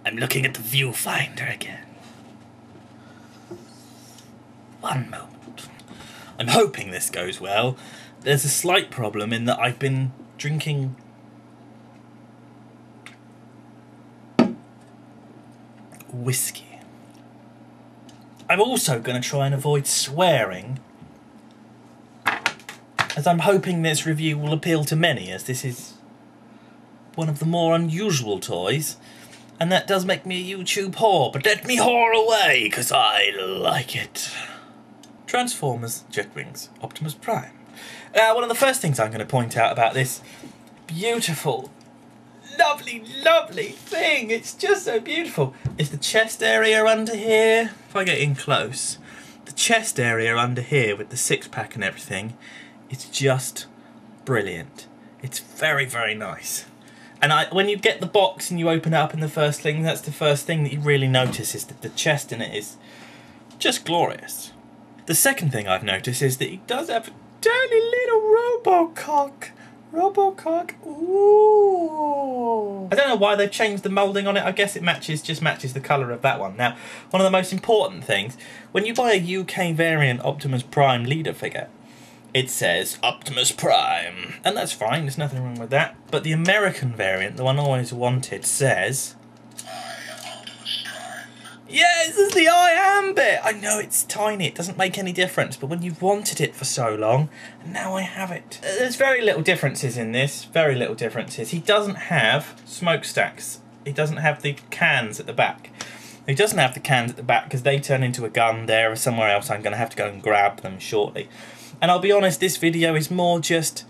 I'm looking at the viewfinder again. One moment. I'm hoping this goes well. There's a slight problem in that I've been drinking whiskey. I'm also going to try and avoid swearing, as I'm hoping this review will appeal to many, as this is one of the more unusual toys, and that does make me a YouTube whore, but let me whore away, because I like it. Transformers JETWINGS Optimus Prime. Now, one of the first things I'm going to point out about this beautiful, lovely, lovely thing, it's just so beautiful, is the chest area under here. If I get in close, the chest area under here with the six-pack and everything, it's just brilliant. It's very, very nice. And when you get the box and you open it up in the first thing, that's the first thing that you really notice, is that the chest in it is just glorious. The second thing I've noticed is that he does have a tiny little Robocock. Robocock, ooh. I don't know why they've changed the moulding on it. I guess it just matches the colour of that one. Now, one of the most important things, when you buy a UK variant Optimus Prime leader figure, it says Optimus Prime, and that's fine, there's nothing wrong with that. But the American variant, the one I always wanted, says Optimus Prime. Yeah, this is the I am bit. I know it's tiny, it doesn't make any difference, but when you've wanted it for so long, and now I have it. There's very little differences in this, very little differences. He doesn't have smokestacks. He doesn't have the cans at the back. He doesn't have the cans at the back because they turn into a gun there or somewhere else. I'm going to have to go and grab them shortly. And I'll be honest, this video is more just,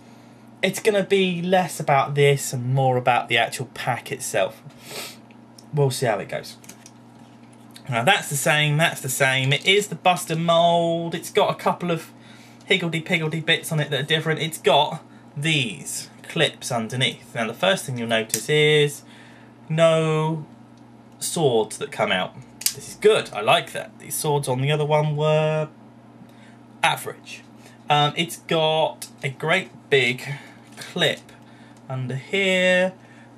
it's going to be less about this and more about the actual pack itself. We'll see how it goes. Now that's the same, that's the same. It is the Buster mould. It's got a couple of higgledy-piggledy bits on it that are different. It's got these clips underneath. Now the first thing you'll notice is no swords that come out. This is good, I like that. These swords on the other one were average. It's got a great big clip under here.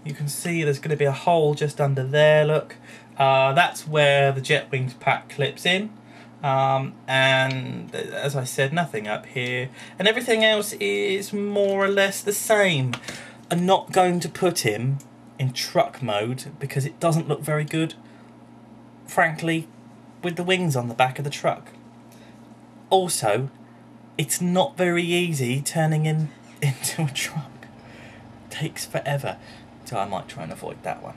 You can see there's going to be a hole just under there, look. That's where the JETWINGS pack clips in. And as I said, nothing up here. And everything else is more or less the same. I'm not going to put him in truck mode because it doesn't look very good, frankly, with the wings on the back of the truck. Also, it's not very easy turning into a truck. It takes forever, so I might try and avoid that one.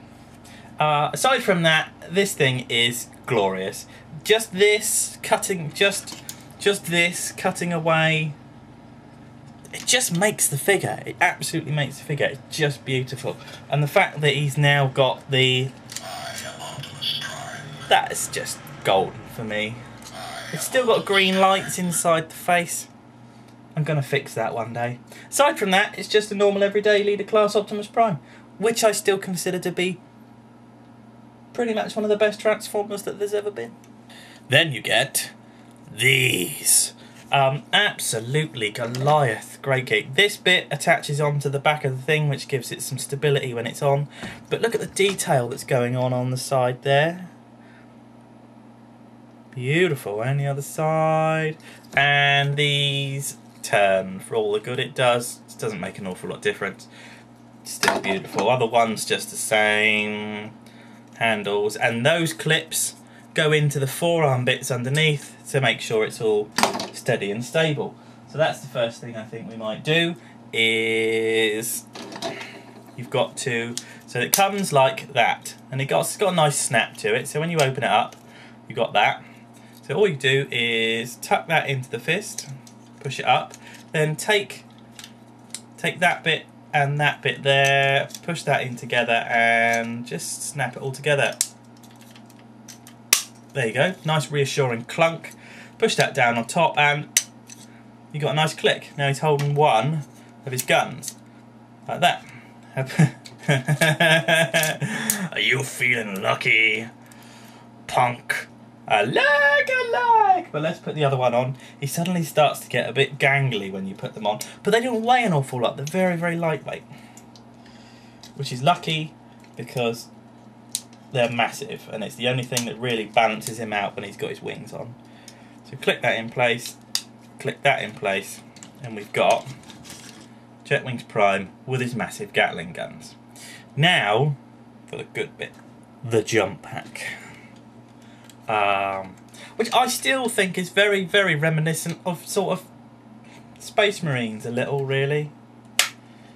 Aside from that, this thing is glorious. Just this cutting, just this cutting away, it just makes the figure. It absolutely makes the figure. It's just beautiful. And the fact that he's now got the, that is just golden for me. It's still got green lights inside the face. I'm going to fix that one day. Aside from that, it's just a normal everyday leader class Optimus Prime, which I still consider to be pretty much one of the best Transformers that there's ever been. Then you get these. Absolutely Goliath great geek. This bit attaches onto the back of the thing, which gives it some stability when it's on. But look at the detail that's going on the side there. Beautiful. And the other side. And these turn for all the good it does. It doesn't make an awful lot of difference. It's still beautiful. Other ones just the same. Handles. And those clips go into the forearm bits underneath to make sure it's all steady and stable. So that's the first thing I think we might do, is you've got to, so it comes like that, and it's got a nice snap to it, so when you open it up you got that. So all you do is tuck that into the fist, push it up, then take that bit and that bit there, push that in together and just snap it all together. There you go, nice reassuring clunk. Push that down on top and you got a nice click. Now he's holding one of his guns, like that. Are you feeling lucky, punk? I like. But let's put the other one on. He suddenly starts to get a bit gangly when you put them on, but they don't weigh an awful lot. They're very, very lightweight, which is lucky because they're massive, and it's the only thing that really balances him out when he's got his wings on. So click that in place, click that in place, and we've got JETWINGS Prime with his massive Gatling guns. Now, for the good bit, the jump pack. Which I still think is very, very reminiscent of sort of Space Marines a little, really.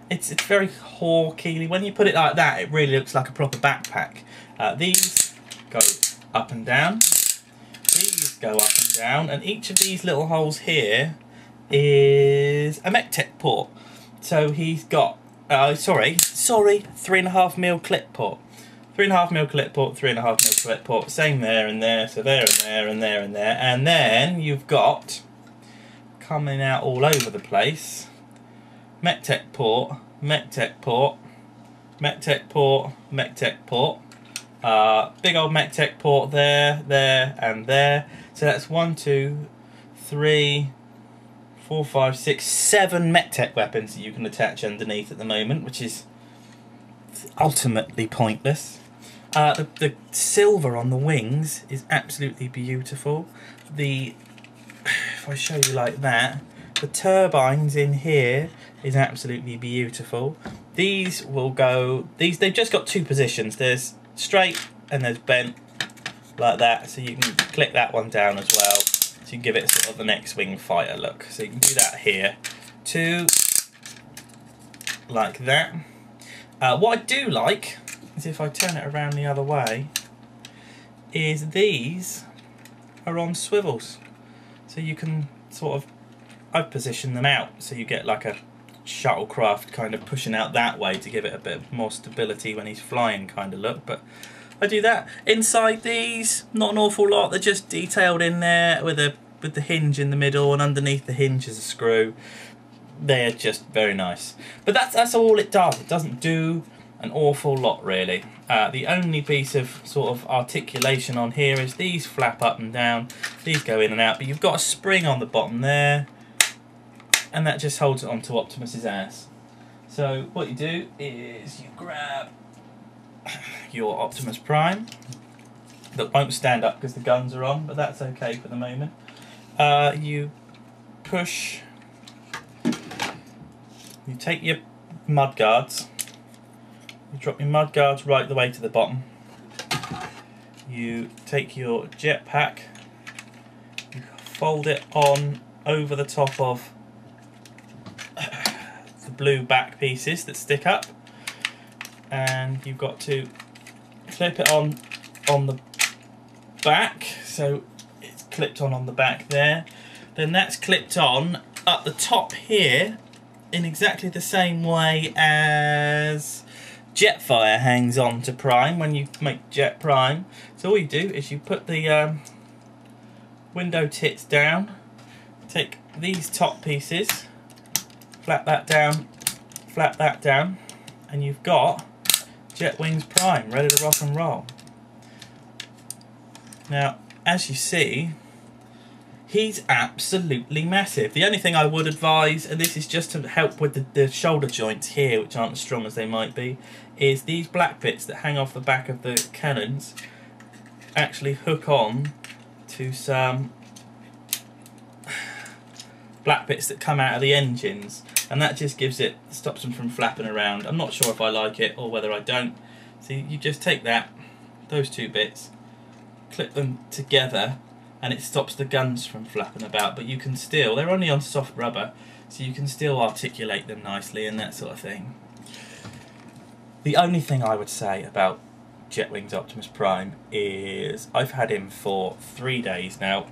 It's very hawky. When you put it like that, it really looks like a proper backpack. These go up and down. These go up and down. And each of these little holes here is a MechTech port. So he's got, sorry, 3.5mm clip port. 3.5mm clip port, 3.5mm clip port. Same there and there. So there and there and there and there. And then you've got, coming out all over the place, MechTech port, MechTech port, MechTech port, MechTech port. Big old MechTech port there, there, and there. So that's 1, 2, 3, 4, 5, 6, 7 MechTech weapons that you can attach underneath at the moment, which is ultimately pointless. The silver on the wings is absolutely beautiful. If I show you like that, the turbines in here is absolutely beautiful. These will go, they've just got 2 positions. There's straight and there's bent like that. So you can click that one down as well. So you can give it sort of an X-Wing fighter look. So you can do that here. 2 like that. What I do like is if I turn it around the other way, is these are on swivels. So you can sort of, I've positioned them out so you get like a shuttlecraft kind of pushing out that way to give it a bit more stability when he's flying kind of look. But I do that. Inside these, not an awful lot. They're just detailed in there with the hinge in the middle, and underneath the hinge is a screw. They're just very nice. But that's all it does. It doesn't do an awful lot really. The only piece of sort of articulation on here is these flap up and down, these go in and out, but you've got a spring on the bottom there, and that just holds it onto Optimus's ass. So what you do is you grab your Optimus Prime, that won't stand up because the guns are on, but that's okay for the moment. You push, you take your mud guards, you drop your mud guards right the way to the bottom. You take your jetpack, you fold it on over the top of the blue back pieces that stick up, and you've got to clip it on the back, so it's clipped on the back there. Then that's clipped on at the top here in exactly the same way as Jetfire hangs on to Prime when you make Jet Prime. So all you do is you put the window tits down, take these top pieces, flap that down, and you've got JETWINGS Prime ready to rock and roll. Now, as you see, he's absolutely massive. The only thing I would advise, and this is just to help with the shoulder joints here, which aren't as strong as they might be, is these black bits that hang off the back of the cannons actually hook on to some black bits that come out of the engines, and that just stops them from flapping around. I'm not sure if I like it or whether I don't. So you just take those 2 bits, clip them together, and it stops the guns from flapping about, but you can still, they're only on soft rubber, so you can still articulate them nicely and that sort of thing. The only thing I would say about JETWINGS Optimus Prime is I've had him for 3 days now,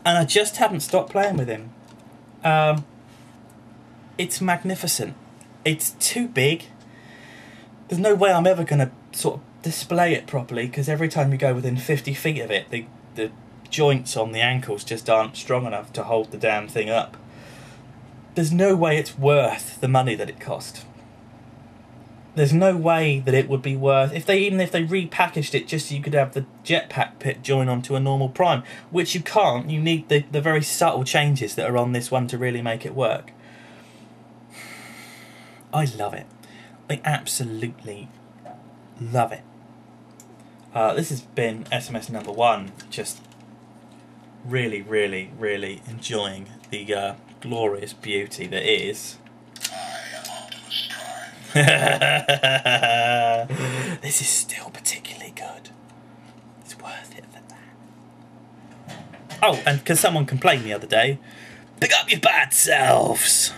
and I just haven't stopped playing with him. It's magnificent. It's too big. There's no way I'm ever going to sort of display it properly, because every time you go within 50 feet of it, the joints on the ankles just aren't strong enough to hold the damn thing up. There's no way it's worth the money that it cost. There's no way that it would be worth, even if they repackaged it just so you could have the jetpack pit join onto a normal Prime, which you can't. You need the very subtle changes that are on this one to really make it work. I love it. I absolutely Love it. This has been SMS number 1. Just really, really, really enjoying the glorious beauty that is. I am Optimus Prime. This is still particularly good. It's worth it for that. Oh, and because someone complained the other day, pick up your bad selves.